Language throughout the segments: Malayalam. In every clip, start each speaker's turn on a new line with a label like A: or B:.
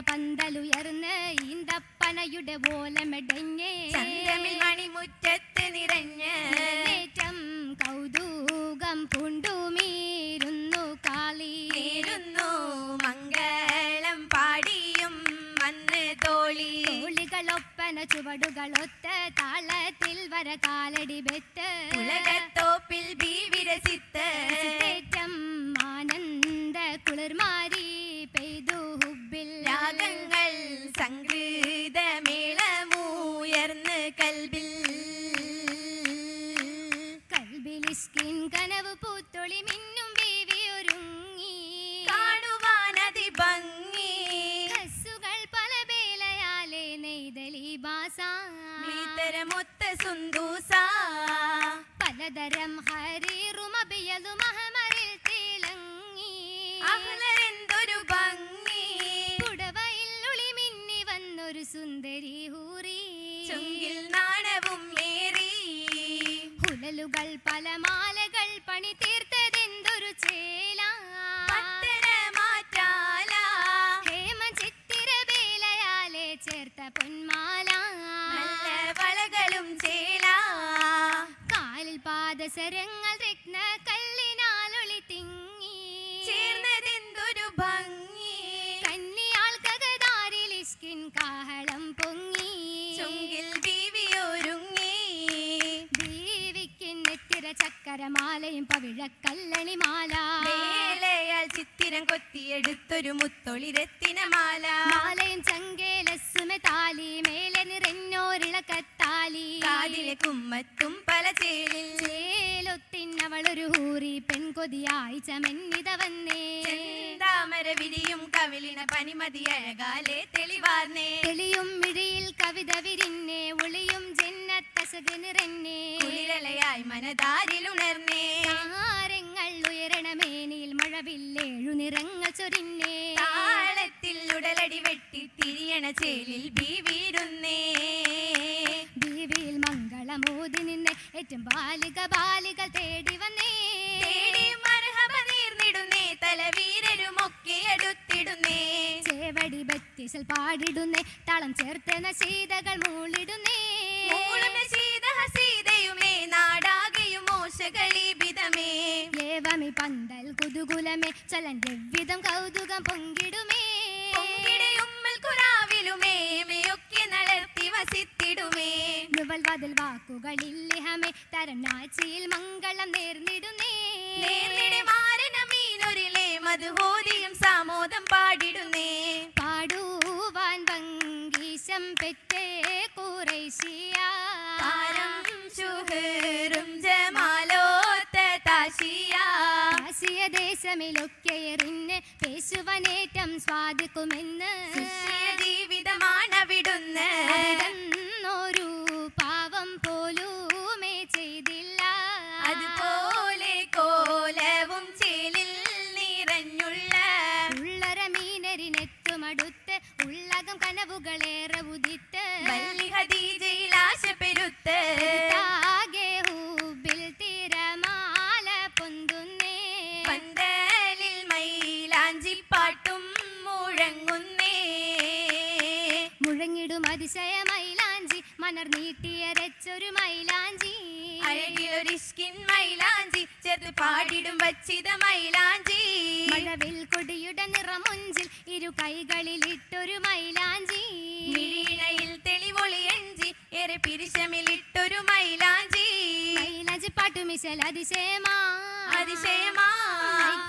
A: പന്തലുയർന്ന് ഈന്തപ്പനയുടെ ഓലമെടഞ്ഞ്
B: മണിമുറ്റത്ത് നിറഞ്ഞ്
A: ഏറ്റം കൗതുകം പൂണ്ടുമീരുന്നു കാളിയിരുന്നു
B: മംഗളം പാടിയും വന്ന്
A: തോളികളൊപ്പന ചുവടുകളൊത്ത് താളത്തിൽ വര കാലടി ബെത്ത്
B: ഉലകത്തോപ്പിൽ ബീവിരസിത്ത്
A: ഏറ്റം ആനന്ദ കുളിർമാരി പെയ്തു ഹുബിൽ
B: രാഗങ്ങൾ സംഗീതമേളമുയർന്ന്
A: കൽബിലിസ്കിൻ കനവ് പൂത്തൊളി മിന്നും ബീവി ഒരുങ്ങി
B: കാണുവാനതി ഭംഗി
A: കസ്സുകൾ പല വേലയാലെ നെയ്തലി
B: ബാസമൊത്ത സുന്ദൂസ
A: പലതരം ഹരീറും അബിയതും അഹമറിൽ തിളങ്ങി
B: എന്തൊരു ഭംഗി
A: പുടവയിൽ ഒളി മിന്നി വന്നൊരു സുന്ദരി ഹൂറി
B: ചുങ്കിൽ നാണവും ഏറി
A: ഹുലലുകൾ പല മാലകൾ പണി തീർത്തതെന്തൊരു ചേല ഹേമ ചിത്തിര വേലയാലെ ചേർത്ത പൊന്മാല
B: വളകളും ചേല
A: കാലിൽ പാദസരങ്ങൾ രത്ന കല്ലിനാലൊളി തിങ്ങി
B: ചേർന്നതെന്തൊരു ഭംഗി
A: കന്നിയാൾ കകതാരിൽ ഇസ്കിൻ കാഹളം പൊങ്ങി
B: ചുങ്കിൽ ബീവിയൊരുങ്ങി
A: ബീവിക്ക് നെത്തിര ചക്കരമാലയും പവിഴക്കല്ലണി മാല
B: വേലയാൽ ചിത്തിരം കൊത്തിയെടുത്തൊരു മുത്തൊളി രത്തിനമാല
A: മാലയും ചങ്കേലസുമ താലി മേലെ നിറഞ്ഞോരിളക്കത്താലി
B: കാതിലെ കുമ്മത്തും പല
A: ചേലൊത്തിന്നവളൊരു ഹൂറി പെൺകൊതിയായി ചമന്നിത വന്നേ
B: താമര വിരിയും കവിളിന പനിമതി അഴകാലെ തെളിവാർന്നേ
A: തെളിയും മിഴിയിൽ കവിത വിരിന്നേ ഒളിയും ജന്നത്തസക് നിറഞ്ഞേ
B: കുളിരലയായി മനതാരിലുണർന്നേ
A: താരങ്ങൾ ഉയരണമേനിൽ മഴവില്ലേഴു നിറങ്ങൾ ചൊരിന്നേ
B: താളത്തിൽ ഉടലടി വെട്ടി തിരിയണ ചേലിൽ ബീവിരുന്നേ
A: ബീവിയിൽ മംഗളമോതി നിന്നെ ഏറ്റവും ബാലികൾ തേടി വന്നേ
B: മർഹബ നീർന്നിടുന്നേ തലവീരരുമൊക്കെ അടുത്തിടുന്നേ
A: ചേവടി ബത്തിസൽ പാടിടുന്നേ താളം ചേർത്ത് നശീതകൾ മൂളിടുന്നേ
B: ഹസീതയുമേ നാടാകെയും മോശകളീപിതമേ
A: ഏവമി പന്തൽ കുതുകുലമേ ചലൻ എவ்விதം കൗതുകം പൊങ്കിടുമേ
B: ഉമ്മൽ കുറാവിലുമേ മേയൊക്കെ നടത്തി വസിത്തിടുമേ
A: നുവൽ വതിൽ വാക്കുകളില്ലിഹമേ തരനാച്ചിയിൽ മംഗളം നേർന്നിടുന്നേ
B: മാരനമീനൊരിലേ മധുഹോദിയും സാമോദം പാടിടുന്നേ
A: പാടുവാൻ ഭംഗീശം പെറ്റേ കുറേശിയ ആസിയ ദേശമിലൊക്കെ എറിഞ്ഞ് പേശുവനേറ്റം സ്വാദിക്കുമെന്ന്
B: ജീവിതമാണവിടുന്ന്
A: ഒരു പാവം പോലുമേ ചെയ്തില്ല
B: അതുപോലെ കോലവും ചേലിൽ നിറഞ്ഞുള്ള
A: ഉള്ളര മീനരിനെത്തുമടുത്ത് ഉള്ളകം കനവുകളേറെ ഉദിത്ത്
B: ഖദീജയിൽ ആശ പെരുത്ത്
A: ഹൂബിൽ തിരമാല പൊന്തുന്നേ
B: പന്തലിൽ മൈലാഞ്ചി പാട്ടും മുഴങ്ങുന്നേ
A: മുഴങ്ങിടും അതിശയ മൈലാഞ്ചി മണർ നീട്ടിയരച്ചൊരു മൈലാഞ്ചി
B: അഴകിലൊരിഷ്കിൻ മൈലാഞ്ചി ചേർത്ത് പാടിടും വച്ചിത മൈലാഞ്ചി
A: മഴവിൽ കൊടിയുടെ നിറമൊഞ്ചിൽ ഇരു കൈകളിലിട്ടൊരു മൈലാഞ്ചി
B: മിഴിയിണയിൽ തെളിവൊളിയഞ്ചി ഏറെ പിരിശമിലിട്ടൊരു മൈലാഞ്ചി
A: മൈലാഞ്ചി പാട്ടുമിശൽ അതിശയമാ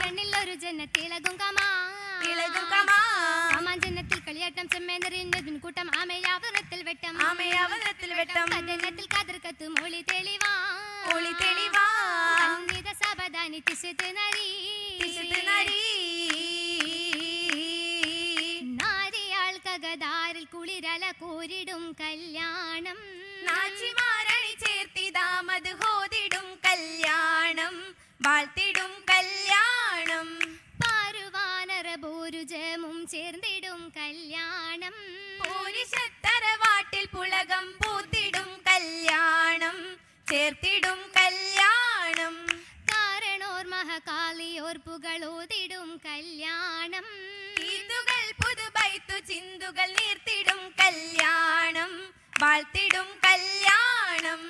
A: കണ്ണിൽ ഒരു ജന്നത്തിളകും കമാ ജന്നത്തിൽ കളിയാട്ടം ചെമ്മേന്നറിഞ്ഞതിൻ കൂട്ടം ആമയാവതത്തിൽ വെട്ടം കഥനത്തിൽ കതിർക്കത്ത് മൊളി തെളിവാ സബദാനി തിശത്ത് നരി നാരിയാൾ കഗതാരിൽ കുളിരല കോരിടും കല്യാണം
B: നാച്ചിമാരണി ചേർത്തിതാമത് ഹോദിടും കല്യാണം വാഴ്ത്തിടും കല്യാണം
A: പാരുവാനറ ബോരുജമും ചേർന്നിടും കല്യാണം
B: പൂരിശത്തറവാട്ടിൽ പുളകം പൂത്തിടും കല്യാണം ചേർത്തിടും കല്യാണം
A: കാരണോർ മഹകാളിയോർ പുകളോതിടും കല്യാണം
B: ഈദുകൾ പുതുബൈത്തു ചിന്തുകൾ നീർത്തിടും കല്യാണം വാഴ്ത്തിടും കല്യാണം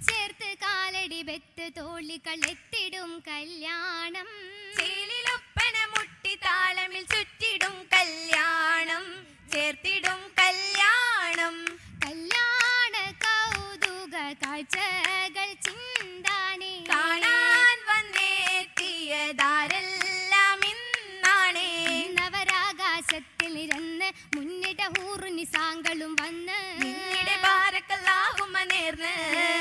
A: ചേർത്ത് കാലടി ബെത്ത് തോളികൾ എത്തിടും കല്യാണം
B: ചേലിലൊപ്പന മുട്ടി താളമിൽ ചുറ്റിടും കല്യാണം ചേർത്തിടും കല്യാണം
A: കല്യാണ കൗതുക കാഴ്ചകൾ ചിന്താനേ
B: കാണാൻ വന്നെത്തിയതാരെല്ലാം ഇന്നാണേ
A: നവരാകാശത്തിൽ ഇരുന്ന് മുന്നിട ഹൂറുനി സാങ്കളും വന്ന്
B: നിന്നിടെ ബാരക്കല്ലാഹുമ നേർന്ന്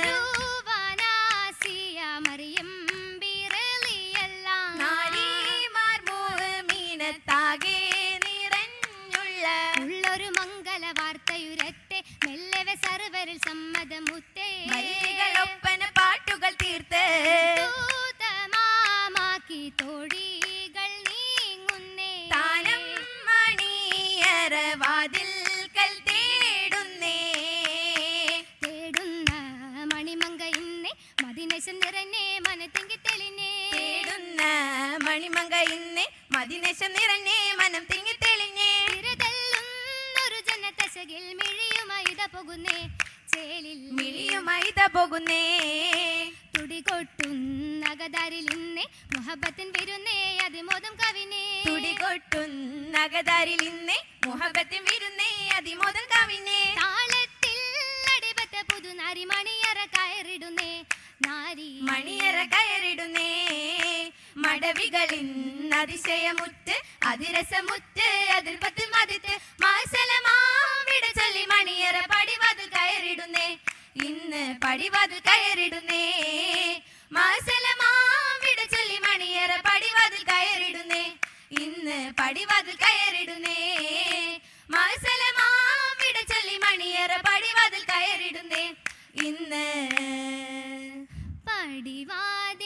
A: രൂപനാസിയ മറിയം ബിറലിയെല്ലാം
B: നാരീമാർ മുഅ്മിനത്താകെ നിറഞ്ഞുള്ള
A: ഉള്ളൊരു മംഗല വാർത്തയുരത്തെ മെല്ലവെ സർവരിൽ സമ്മതമുത്തേ
B: മല്ലികളൊപ്പന പാട്ടുകൾ തീർത്ത്
A: ദൂതമാമാക്കി തോഴികൾ നീങ്ങുന്നേ
B: താനം മണിയറ വാതിൽക്കൽ തേടുന്നേ
A: തേടുന്ന മണിമങ്ക ഇന്നേ മദിനശം നിറഞ്ഞേ മനത്തെങ്കി തെളിഞ്ഞേ
B: തേടുന്ന മണിമങ്ക ഇന്നേ മദിനശം നിറഞ്ഞേ മനം തിങ്ങി തെളിഞ്ഞേ
A: തിരതല്ലുന്നൊരു ജനതശകിൽ മിഴിയുമൈത പോകുന്നേ ചേലിൽ
B: മിഴിയുമൈത പോകുന്നേ
A: തുടികൊട്ടുന്നകതാരിൽ ഇന്നേ മുഹബത്തിൻ വരുന്നേ അതിമോദം കവിനേ
B: തുടികൊട്ടുന്നകതാരിൽ ഇന്നേ മുഹബത്തിൻ വിരുന്നേ അതിമോദം കവിനേ
A: താളത്തിൽ അടിപത്ത പുതുനാരി മണിയറ കയറിടുന്നേ നാരി
B: മണിയറ കയറിടുന്നേ മടവികളിൻ അതിശയമുറ്റ് അതിരസമുറ്റ് അതിർപത്ത് മതിത്ത് മാസലമാവിട ചൊല്ലി മണിയറ പടിവാതിൽ കയറിടുന്നേ ഇന്ന് പടിവാതിൽ കയറിടുന്നേ മാസലമാവിട ചൊല്ലി മണിയറ പടിവാതിൽ കയറിടുന്നേ ഇന്ന് പടിവാതിൽ കയറിടുന്നേ മാസലമാവിട ചൊല്ലി മണിയറ പടിവാതിൽ കയറിടുന്നേ ഇന്ന്
A: പടിവാതിൽ